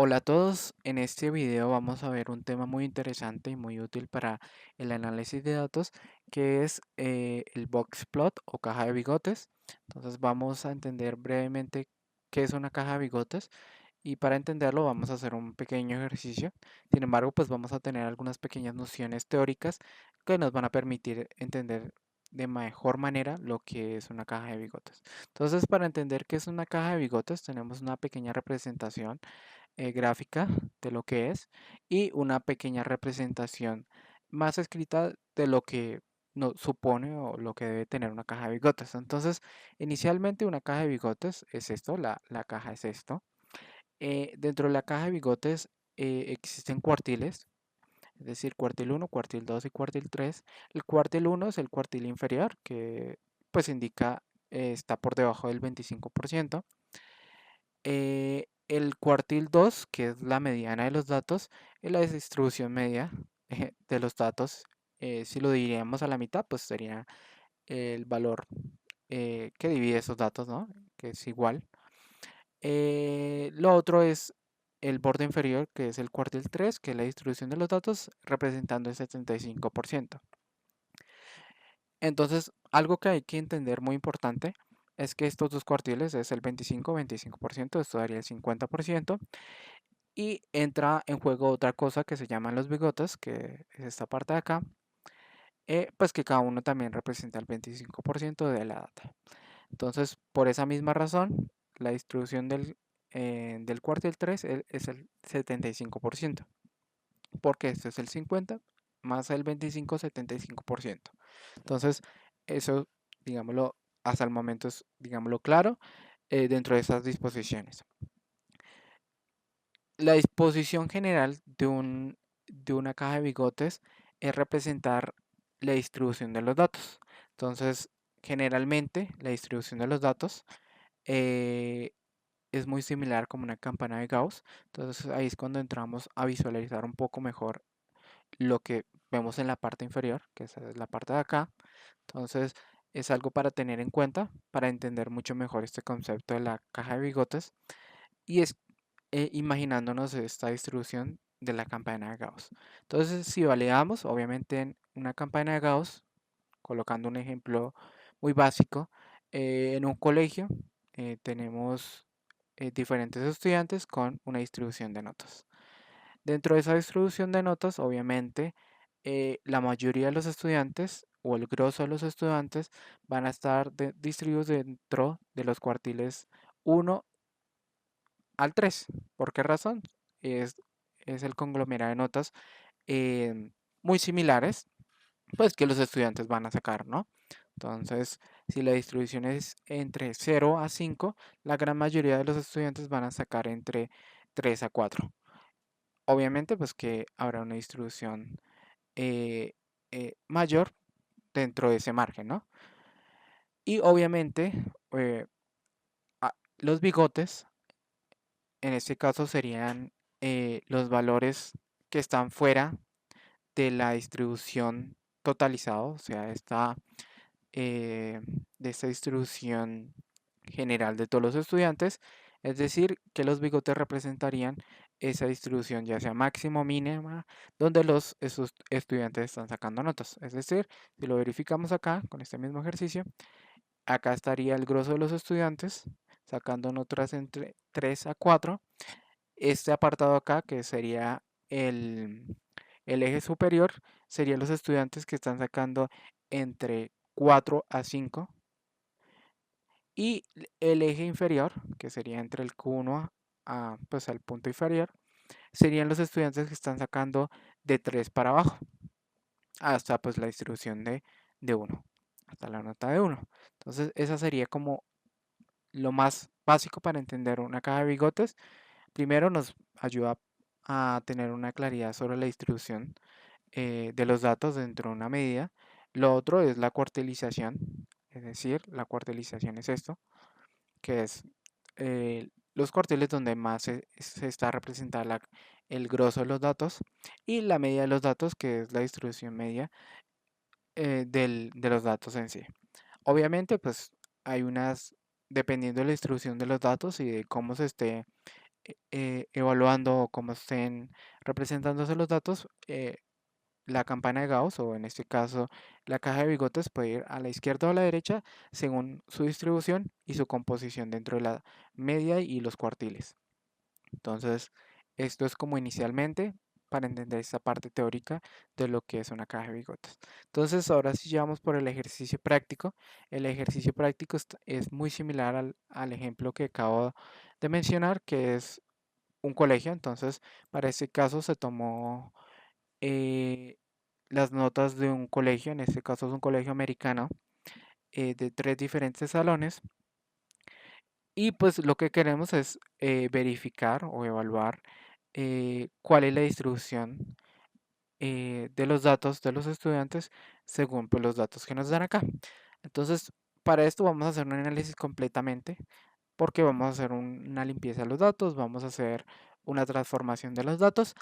Hola a todos, en este video vamos a ver un tema muy interesante y muy útil para el análisis de datos, que es el box plot o caja de bigotes. Entonces vamos a entender brevemente qué es una caja de bigotes y para entenderlo vamos a hacer un pequeño ejercicio. Sin embargo, pues vamos a tener algunas pequeñas nociones teóricas que nos van a permitir entender de mejor manera lo que es una caja de bigotes. Entonces, para entender qué es una caja de bigotes, tenemos una pequeña representación gráfica de lo que es y una pequeña representación más escrita de lo que no, supone o lo que debe tener una caja de bigotes. Entonces, inicialmente una caja de bigotes es esto, la caja es esto. Dentro de la caja de bigotes existen cuartiles, es decir, cuartil uno, cuartil 2 y cuartil 3. El cuartil uno es el cuartil inferior que pues indica está por debajo del 25%. El cuartil 2, que es la mediana de los datos, es la distribución media de los datos. Si lo diríamos a la mitad, pues sería el valor que divide esos datos, ¿no? Que es igual. Lo otro es el borde inferior, que es el cuartil 3, que es la distribución de los datos, representando el 75%. Entonces, algo que hay que entender muy importante es que estos dos cuartiles es el 25%, esto daría el 50%. Y entra en juego otra cosa que se llaman los bigotes, que es esta parte de acá, pues que cada uno también representa el 25% de la data. Entonces, por esa misma razón, la distribución del cuartil 3 es el 75%, porque este es el 50 más el 25, 75%. Entonces, eso, digámoslo, hasta el momento es, digámoslo claro, dentro de esas disposiciones. La disposición general de una caja de bigotes es representar la distribución de los datos. Entonces, generalmente la distribución de los datos eh, es muy similar como una campana de Gauss. Entonces, ahí es cuando entramos a visualizar un poco mejor lo que vemos en la parte inferior, que es la parte de acá. Entonces, es algo para tener en cuenta para entender mucho mejor este concepto de la caja de bigotes. Y es imaginándonos esta distribución de la campana de Gauss. Entonces, si validamos, obviamente en una campana de Gauss, colocando un ejemplo muy básico, en un colegio tenemos diferentes estudiantes con una distribución de notas. Dentro de esa distribución de notas, obviamente, la mayoría de los estudiantes o el grosso de los estudiantes van a estar distribuidos dentro de los cuartiles 1 al 3. ¿Por qué razón? Es, es el conglomerado de notas muy similares, pues que los estudiantes van a sacar, ¿no? Entonces, si la distribución es entre 0 a 5, la gran mayoría de los estudiantes van a sacar entre 3 a 4. Obviamente, pues que habrá una distribución eh, mayor dentro de ese margen, ¿no? Y obviamente, eh, los bigotes en este caso serían los valores que están fuera de la distribución totalizado, o sea, eh, de esta distribución general de todos los estudiantes, es decir, que los bigotes representarían esa distribución ya sea máxima o mínima, donde esos estudiantes están sacando notas. Es decir, si lo verificamos acá con este mismo ejercicio, acá estaría el grosso de los estudiantes sacando notas entre 3 a 4. Este apartado acá, que sería el eje superior, serían los estudiantes que están sacando entre 4 a 5. Y el eje inferior, que sería entre el Q1 pues, al punto inferior, serían los estudiantes que están sacando de 3 para abajo, hasta pues la distribución de 1, hasta la nota de 1. Entonces, esa sería como lo más básico para entender una caja de bigotes. Primero nos ayuda a tener una claridad sobre la distribución de los datos dentro de una medida. Lo otro es la cuartilización, es decir, la cuartilización es esto, que es los cuartiles donde más se está representada el grosso de los datos y la media de los datos, que es la distribución media de los datos en sí. Obviamente, pues hay dependiendo de la distribución de los datos y de cómo se esté evaluando o cómo estén representándose los datos, la campana de Gauss, o en este caso la caja de bigotes, puede ir a la izquierda o a la derecha según su distribución y su composición dentro de la media y los cuartiles. Entonces, esto es como inicialmente para entender esta parte teórica de lo que es una caja de bigotes. Entonces, ahora sí llevamos por el ejercicio práctico. El ejercicio práctico es muy similar al ejemplo que acabo de mencionar, que es un colegio. Entonces, para este caso se tomó eh, las notas de un colegio, en este caso es un colegio americano, de 3 diferentes salones. Y pues lo que queremos es verificar o evaluar cuál es la distribución de los datos de los estudiantes según pues, los datos que nos dan acá. Entonces, para esto vamos a hacer un análisis completamente porque vamos a hacer una limpieza de los datos, vamos a hacer una transformación de los datos.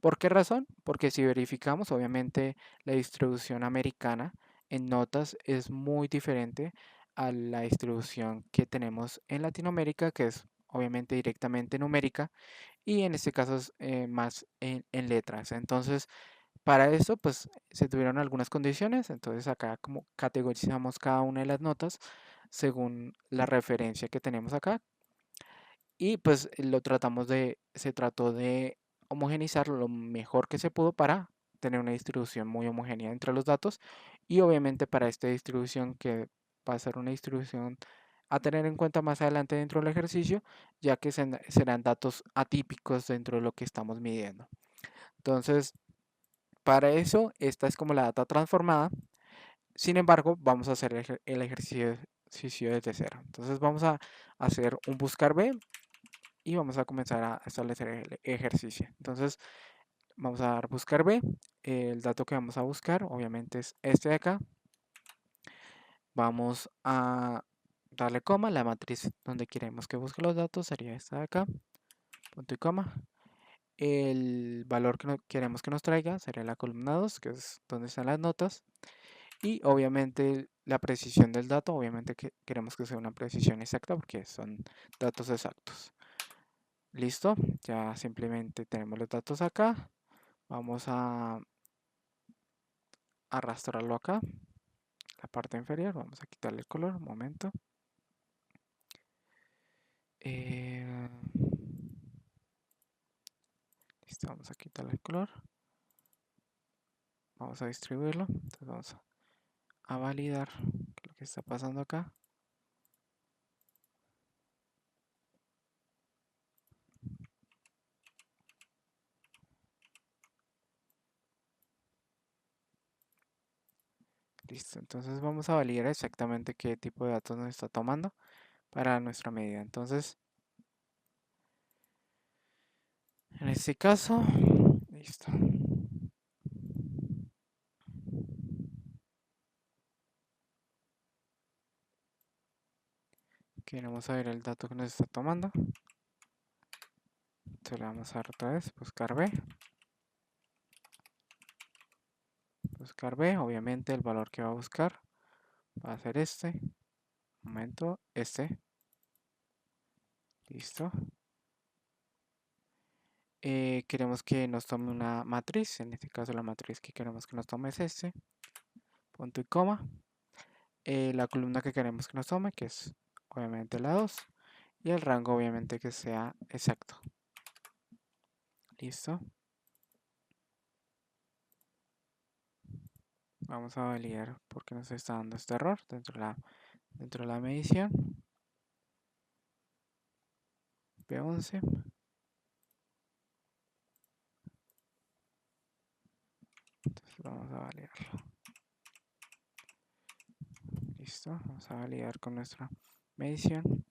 ¿Por qué razón? Porque si verificamos, obviamente la distribución americana en notas es muy diferente a la distribución que tenemos en Latinoamérica, que es obviamente directamente numérica, y en este caso es más en letras. Entonces, para eso, pues se tuvieron algunas condiciones. Entonces, acá como categorizamos cada una de las notas según la referencia que tenemos acá, y pues se trató de homogenizar lo mejor que se pudo para tener una distribución muy homogénea entre los datos. Y obviamente para esta distribución, que va a ser una distribución a tener en cuenta más adelante dentro del ejercicio, ya que serán datos atípicos dentro de lo que estamos midiendo. Entonces, para eso, esta es como la data transformada. Sin embargo, vamos a hacer el ejercicio desde cero. Entonces vamos a hacer un buscar B y vamos a comenzar a establecer el ejercicio. Entonces vamos a dar buscar B. El dato que vamos a buscar obviamente es este de acá. Vamos a darle coma. La matriz donde queremos que busque los datos sería esta de acá. Punto y coma. El valor que queremos que nos traiga sería la columna 2, que es donde están las notas. Y obviamente la precisión del dato, obviamente que queremos que sea una precisión exacta porque son datos exactos. Listo, ya simplemente tenemos los datos acá. Vamos a arrastrarlo acá, la parte inferior. Vamos a quitarle el color, un momento. Eh, Listo, vamos a quitarle el color. Vamos a distribuirlo. Entonces vamos a validar lo que está pasando acá. Listo, entonces vamos a validar exactamente qué tipo de datos nos está tomando para nuestra medida. Entonces, en este caso, listo. Queremos saber el dato que nos está tomando. Entonces le vamos a dar otra vez, buscar B. Buscar B, obviamente el valor que va a buscar va a ser este. Momento, este. Listo. Queremos que nos tome una matriz. En este caso la matriz que queremos que nos tome es este. Punto y coma. La columna que queremos que nos tome, que es obviamente la 2. Y el rango obviamente que sea exacto. Listo. Vamos a validar por qué nos está dando este error dentro de la medición. P11. Entonces vamos a validarlo. Listo. Vamos a validar con nuestra medición.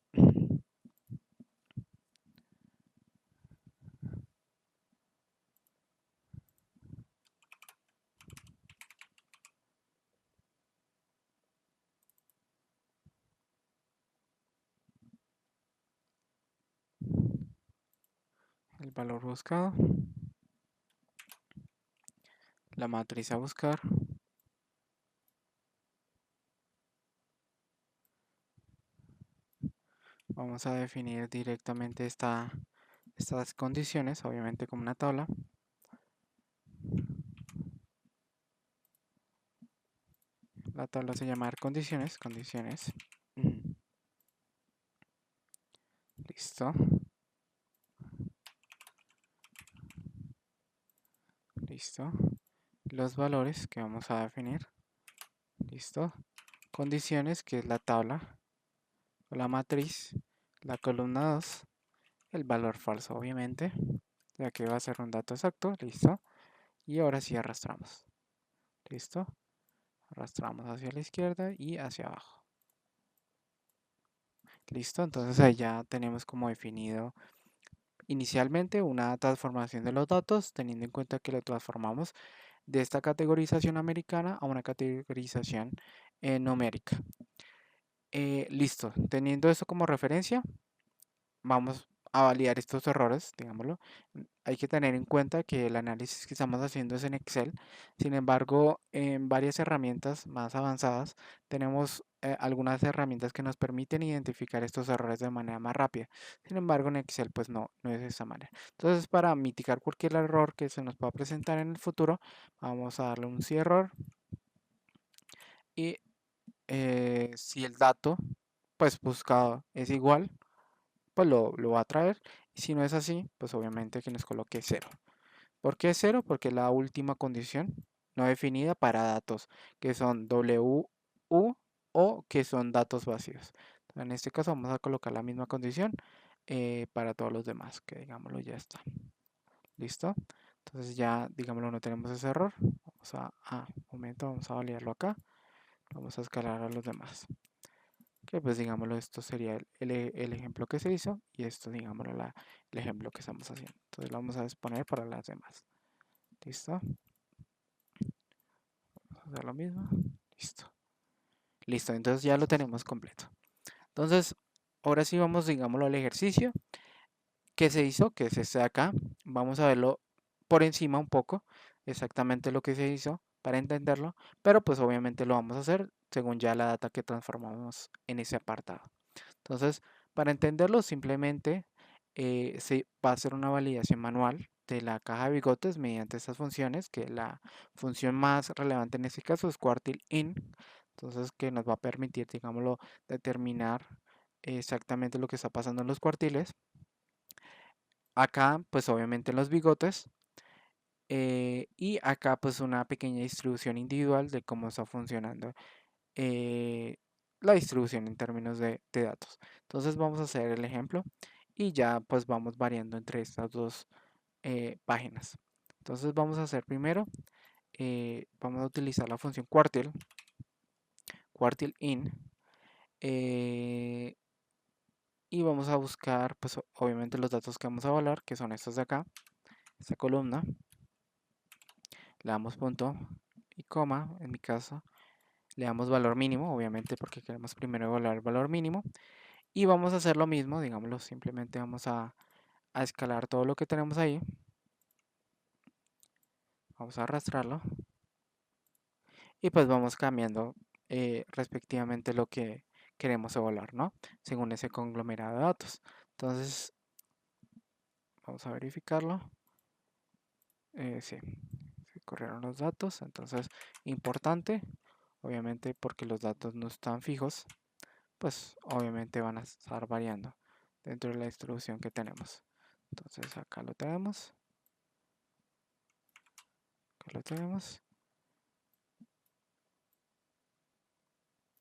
El valor buscado. La matriz a buscar. Vamos a definir directamente esta estas condiciones, obviamente como una tabla. La tabla se llama condiciones, condiciones. Listo, listo. Los valores que vamos a definir. Listo. Condiciones, que es la tabla o la matriz. La columna 2, el valor falso, obviamente, ya que va a ser un dato exacto. Listo. Y ahora sí arrastramos. Listo. Arrastramos hacia la izquierda y hacia abajo. Listo. Entonces ahí ya tenemos como definido inicialmente una transformación de los datos, teniendo en cuenta que lo transformamos de esta categorización americana a una categorización numérica. Listo, teniendo esto como referencia, vamos a validar estos errores, digámoslo. Hay que tener en cuenta que el análisis que estamos haciendo es en Excel. Sin embargo, en varias herramientas más avanzadas tenemos algunas herramientas que nos permiten identificar estos errores de manera más rápida. Sin embargo, en Excel pues no es de esa manera. Entonces, para mitigar cualquier error que se nos pueda presentar en el futuro, vamos a darle un sí error y si el dato pues buscado es igual, pues lo va a traer. Y si no es así, pues obviamente que nos coloque 0. ¿Por qué 0? Porque es la última condición no definida para datos que son WU o que son datos vacíos. En este caso vamos a colocar la misma condición para todos los demás, que digámoslo ya está. ¿Listo? Entonces ya, digámoslo, no tenemos ese error. Vamos un momento, vamos a validarlo acá. Vamos a escalar a los demás. Que pues digámoslo, esto sería el ejemplo que se hizo y esto digámoslo el ejemplo que estamos haciendo. Entonces lo vamos a exponer para las demás. ¿Listo? Vamos a hacer lo mismo. Listo. Listo, entonces ya lo tenemos completo. Entonces, ahora sí vamos, digámoslo, al ejercicio que se hizo, que es este de acá. Vamos a verlo por encima un poco, exactamente lo que se hizo para entenderlo, pero pues obviamente lo vamos a hacer según ya la data que transformamos en ese apartado. Entonces, para entenderlo, simplemente se va a hacer una validación manual de la caja de bigotes mediante estas funciones, que la función más relevante en este caso es quartile in, entonces que nos va a permitir, digámoslo, determinar exactamente lo que está pasando en los cuartiles. Acá, pues obviamente en los bigotes, y acá pues una pequeña distribución individual de cómo está funcionando eh, la distribución en términos de datos. Entonces vamos a hacer el ejemplo y ya pues vamos variando entre estas dos páginas. Entonces vamos a hacer primero, vamos a utilizar la función quartile, quartile in, eh, y vamos a buscar pues obviamente los datos que vamos a evaluar, que son estos de acá, esta columna. Le damos punto y coma, en mi caso. Le damos valor mínimo, obviamente porque queremos primero evaluar el valor mínimo. Y vamos a hacer lo mismo, digámoslo, simplemente vamos a escalar todo lo que tenemos ahí. Vamos a arrastrarlo. Y pues vamos cambiando respectivamente lo que queremos evaluar, ¿no? Según ese conglomerado de datos. Entonces, vamos a verificarlo. Sí, se corrieron los datos. Entonces, importante, obviamente porque los datos no están fijos, pues obviamente van a estar variando dentro de la distribución que tenemos. Entonces, acá lo tenemos. Acá lo tenemos.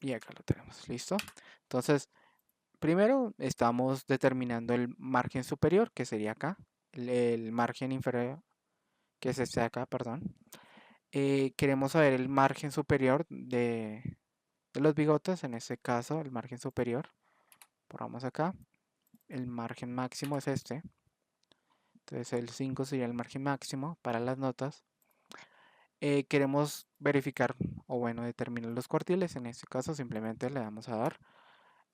Y acá lo tenemos, ¿listo? Entonces, primero estamos determinando el margen superior, que sería acá, el margen inferior, que es este de acá, perdón. Queremos saber el margen superior de los bigotes, en este caso el margen superior. Ponemos acá, el margen máximo es este. Entonces el 5 sería el margen máximo para las notas. Queremos verificar o bueno, determinar los cuartiles, en este caso simplemente le damos a dar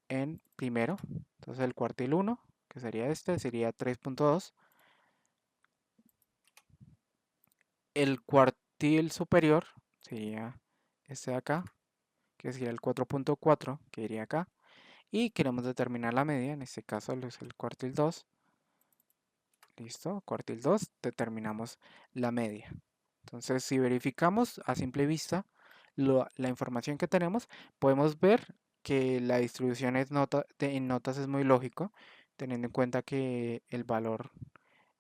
en primero. Entonces el cuartil 1, que sería este, sería 3.2. El cuartil superior sería este de acá, que sería el 4.4, que iría acá. Y queremos determinar la media, en este caso es el cuartil 2, listo, cuartil 2, determinamos la media. Entonces, si verificamos a simple vista la información que tenemos, podemos ver que la distribución en notas es muy lógico, teniendo en cuenta que el valor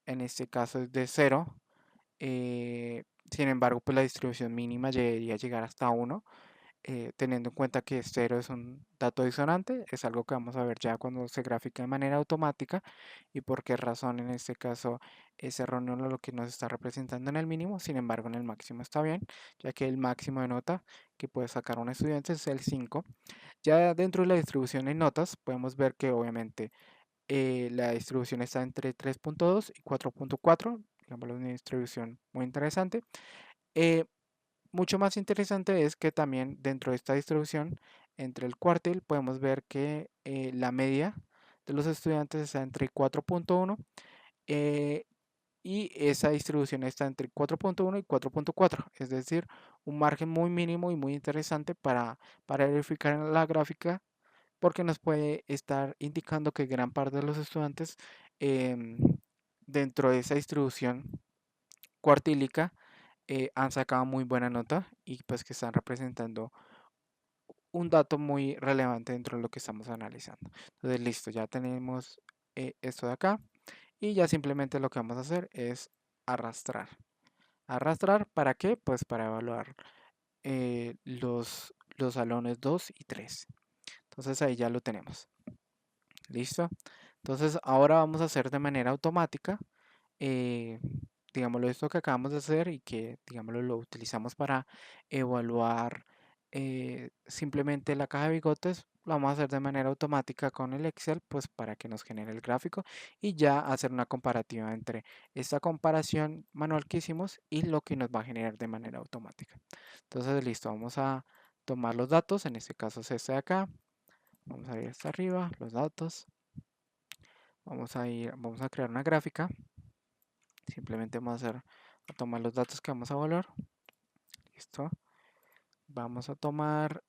en este caso es de 0. Sin embargo, pues la distribución mínima debería llegar hasta 1, teniendo en cuenta que 0 es un dato disonante, es algo que vamos a ver ya cuando se grafica de manera automática y por qué razón en este caso es erróneo lo que nos está representando en el mínimo, sin embargo en el máximo está bien, ya que el máximo de nota que puede sacar un estudiante es el 5. Ya dentro de la distribución en notas podemos ver que obviamente la distribución está entre 3.2 y 4.4, digamos una distribución muy interesante. Eh, Mucho más interesante es que también dentro de esta distribución, entre el cuartil, podemos ver que la media de los estudiantes está entre 4.1 eh, y esa distribución está entre 4.1 y 4.4, es decir, un margen muy mínimo y muy interesante para verificar en la gráfica porque nos puede estar indicando que gran parte de los estudiantes em, dentro de esa distribución cuartílica han sacado muy buena nota y pues que están representando un dato muy relevante dentro de lo que estamos analizando. Entonces, listo, ya tenemos esto de acá y ya simplemente lo que vamos a hacer es arrastrar. ¿Arrastrar para qué? Pues para evaluar los salones 2 y 3. Entonces ahí ya lo tenemos. ¿Listo? Entonces ahora vamos a hacer de manera automática, eh, digámoslo, esto que acabamos de hacer y que, digámoslo, lo utilizamos para evaluar simplemente la caja de bigotes, lo vamos a hacer de manera automática con el Excel, pues para que nos genere el gráfico y ya hacer una comparativa entre esta comparación manual que hicimos y lo que nos va a generar de manera automática. Entonces, listo, vamos a tomar los datos, en este caso es este de acá, vamos a ir hasta arriba, los datos. Vamos a crear una gráfica. Simplemente a tomar los datos que vamos a evaluar. Listo. Vamos a tomar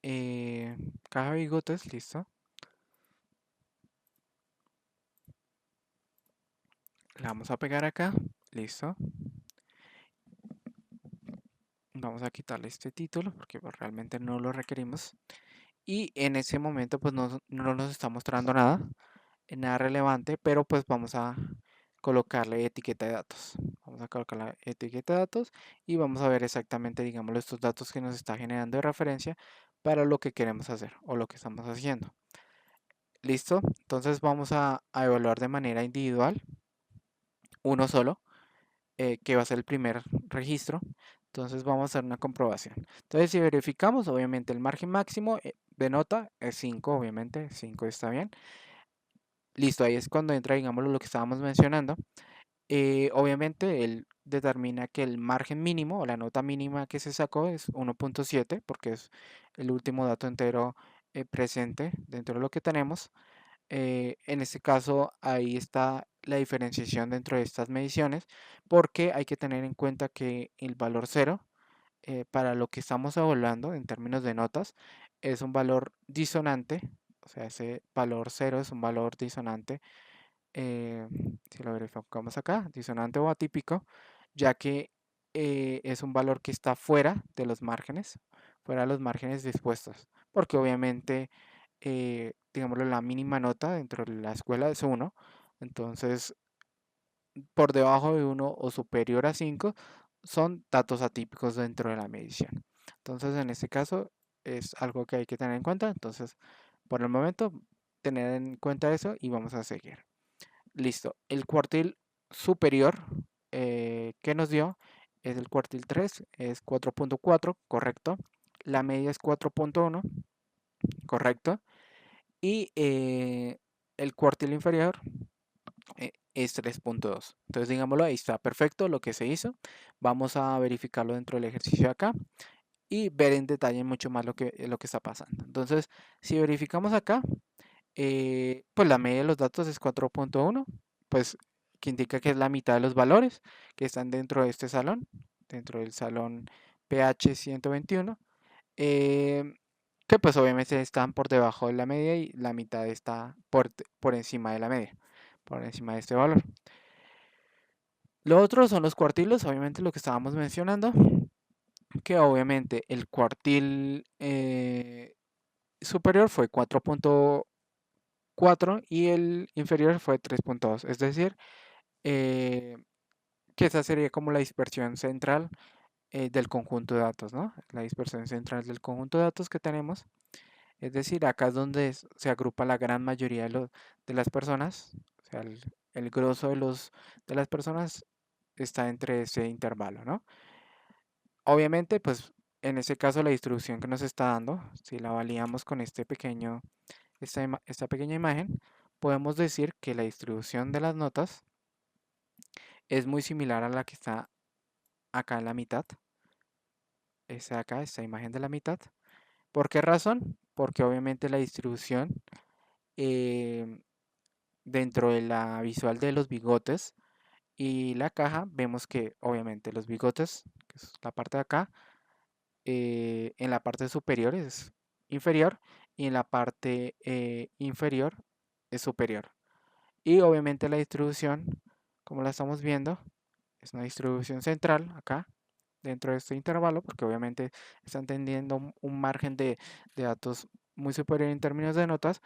caja de bigotes. Listo. La vamos a pegar acá. Listo. Vamos a quitarle este título porque pues, realmente no lo requerimos. Y en ese momento pues no nos está mostrando nada relevante, pero pues vamos a colocarle etiqueta de datos. Vamos a colocar la etiqueta de datos y vamos a ver exactamente, digamos, estos datos que nos está generando de referencia para lo que queremos hacer o lo que estamos haciendo. ¿Listo? Entonces vamos a evaluar de manera individual, uno solo, que va a ser el primer registro. Entonces vamos a hacer una comprobación. Entonces si verificamos, obviamente el margen máximo de nota es 5, obviamente 5 está bien. Listo, ahí es cuando entra, digamos, lo que estábamos mencionando. Obviamente él determina que el margen mínimo o la nota mínima que se sacó es 1.7 porque es el último dato entero presente dentro de lo que tenemos. En este caso ahí está la diferenciación dentro de estas mediciones porque hay que tener en cuenta que el valor 0 para lo que estamos evaluando en términos de notas es un valor disonante, o sea, ese valor 0 es un valor disonante eh, si lo verificamos acá, disonante o atípico, ya que es un valor que está fuera de los márgenes dispuestos, porque obviamente, digámoslo, la mínima nota dentro de la escuela es 1, entonces por debajo de 1 o superior a 5 son datos atípicos dentro de la medición. Entonces en este caso es algo que hay que tener en cuenta, entonces por el momento tener en cuenta eso y vamos a seguir. Listo. El cuartil superior que nos dio es el cuartil 3, es 4.4, correcto. La media es 4.1, correcto. Y el cuartil inferior es 3.2. Entonces, digámoslo, ahí está perfecto lo que se hizo. Vamos a verificarlo dentro del ejercicio de acá y ver en detalle mucho más lo que está pasando. Entonces, si verificamos acá, pues la media de los datos es 4.1, pues que indica que es la mitad de los valores que están dentro de este salón, dentro del salón PH 121, eh, que pues obviamente están por debajo de la media y la mitad está por encima de la media, por encima de este valor. Lo otro son los cuartilos, obviamente lo que estábamos mencionando, que obviamente el cuartil superior fue 4.4 y el inferior fue 3.2, es decir, eh, que esa sería como la dispersión central del conjunto de datos, ¿no? La dispersión central del conjunto de datos que tenemos. Es decir, acá es donde se agrupa la gran mayoría de las personas, o sea, el grosso de las personas está entre ese intervalo, ¿no? Obviamente, pues en ese caso la distribución que nos está dando, si la validamos con esta pequeña imagen, podemos decir que la distribución de las notas es muy similar a la que está acá en la mitad. Es acá, esta imagen de la mitad. ¿Por qué razón? Porque obviamente la distribución eh, dentro de la visual de los bigotes y la caja, vemos que obviamente los bigotes, que es la parte de acá, en la parte superior es inferior y en la parte inferior es superior. Y obviamente la distribución, como la estamos viendo, es una distribución central acá dentro de este intervalo, porque obviamente están teniendo un margen de datos muy superior en términos de notas.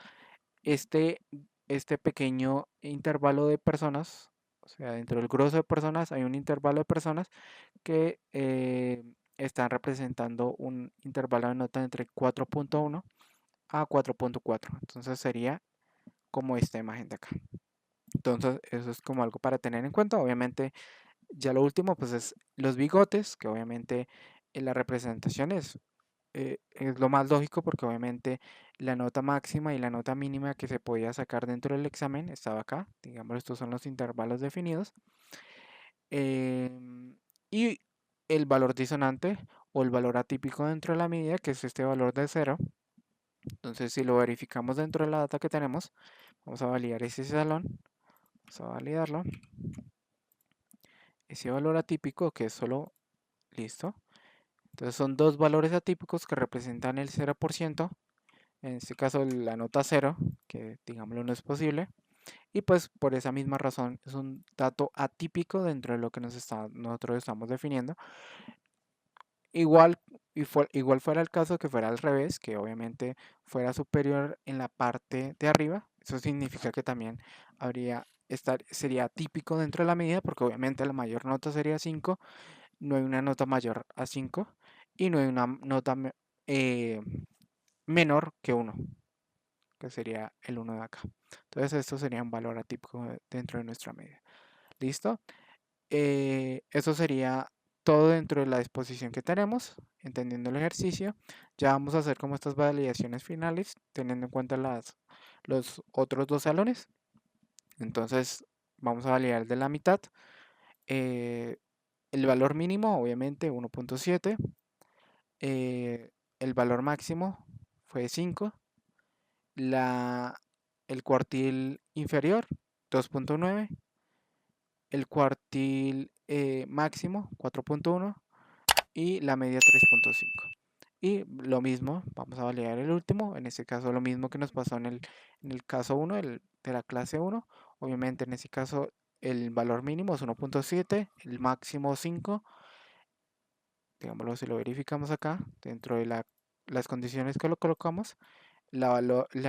Este, este pequeño intervalo de personas, o sea, dentro del grueso de personas hay un intervalo de personas que están representando un intervalo de nota entre 4.1 a 4.4. Entonces sería como esta imagen de acá. Entonces eso es como algo para tener en cuenta. Obviamente ya lo último pues es los bigotes, que obviamente en la representación es lo más lógico porque obviamente la nota máxima y la nota mínima que se podía sacar dentro del examen estaba acá. Digamos, estos son los intervalos definidos. Y el valor disonante o el valor atípico dentro de la medida, que es este valor de 0. Entonces, si lo verificamos dentro de la data que tenemos, vamos a validar ese salón. Vamos a validarlo. Ese valor atípico que es solo listo. Entonces, son dos valores atípicos que representan el 0%. En este caso, la nota 0, que digámoslo no es posible. Y pues por esa misma razón es un dato atípico dentro de lo que nosotros estamos definiendo. Igual, igual fuera el caso que fuera al revés, que obviamente fuera superior en la parte de arriba, eso significa que también sería típico dentro de la medida, porque obviamente la mayor nota sería 5, no hay una nota mayor a 5 y no hay una nota eh, menor que 1, que sería el 1 de acá. Entonces esto sería un valor atípico dentro de nuestra medida. ¿Listo? Eso sería todo dentro de la disposición que tenemos, entendiendo el ejercicio. Ya vamos a hacer como estas validaciones finales, teniendo en cuenta los otros dos salones. Entonces, vamos a validar el de la mitad. Eh, el valor mínimo, obviamente, 1.7. El valor máximo fue 5. La, el cuartil inferior, 2.9. El cuartil máximo, 4.1 y la media 3.5. Y lo mismo, vamos a validar el último, en este caso lo mismo que nos pasó en el caso 1 de la clase 1. Obviamente en este caso el valor mínimo es 1.7, el máximo 5. Digámoslo, si lo verificamos acá, dentro de las condiciones que lo colocamos, la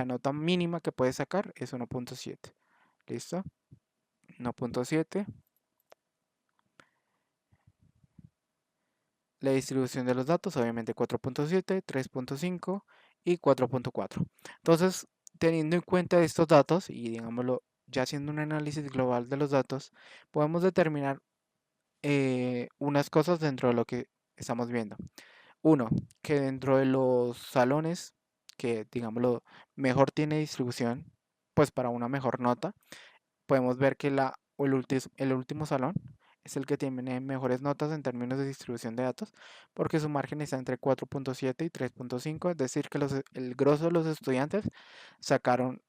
nota mínima que puede sacar es 1.7. ¿Listo? 1.7. La distribución de los datos, obviamente 4.7, 3.5 y 4.4. Entonces, teniendo en cuenta estos datos y digámoslo, ya haciendo un análisis global de los datos, podemos determinar unas cosas dentro de lo que estamos viendo. Uno, que dentro de los salones que, digámoslo, mejor tiene distribución, pues para una mejor nota, podemos ver que el último salón es el que tiene mejores notas en términos de distribución de datos, porque su margen está entre 4.7 y 3.5, es decir, que el grosso de los estudiantes sacaron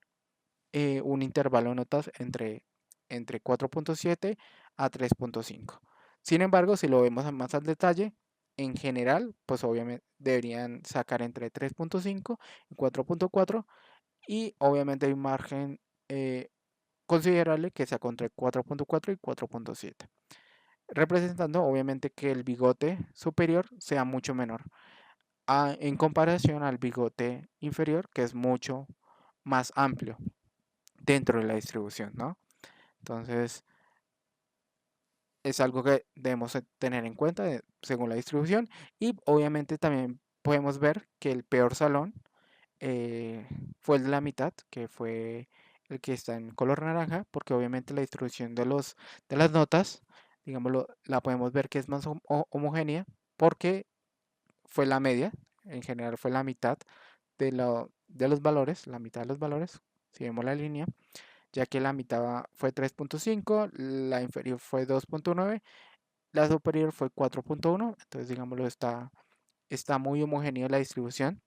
un intervalo de notas entre 4.7 a 3.5. Sin embargo, si lo vemos más al detalle, en general, pues obviamente deberían sacar entre 3.5 y 4.4 y obviamente hay un margen considerable que sea entre 4.4 y 4.7. representando obviamente que el bigote superior sea mucho menor en comparación al bigote inferior, que es mucho más amplio dentro de la distribución, ¿no? Entonces, es algo que debemos tener en cuenta según la distribución. Y obviamente también podemos ver que el peor salón fue el de la mitad, que fue el que está en color naranja, porque obviamente la distribución de las notas, digámoslo, la podemos ver que es más homogénea, porque fue la media, en general fue la mitad de los valores, la mitad de los valores, si vemos la línea, ya que la mitad fue 3.5, la inferior fue 2.9, la superior fue 4.1, entonces digámoslo, está muy homogénea la distribución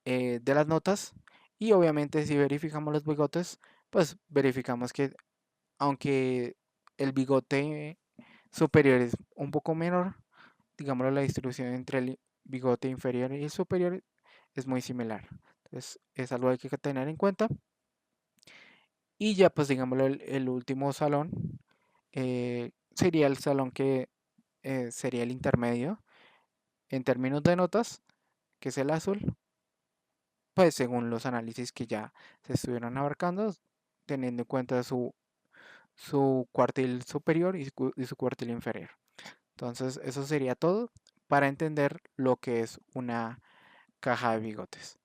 de las notas. Y obviamente si verificamos los bigotes, pues verificamos que aunque el bigote superior es un poco menor, digámoslo, la distribución entre el bigote inferior y el superior es muy similar. Entonces es algo que hay que tener en cuenta. Y ya pues digámoslo, el último salón sería el salón que sería el intermedio en términos de notas, que es el azul, pues según los análisis que ya se estuvieron abarcando, teniendo en cuenta su cuartil superior y su cuartil inferior. Entonces, eso sería todo para entender lo que es una caja de bigotes.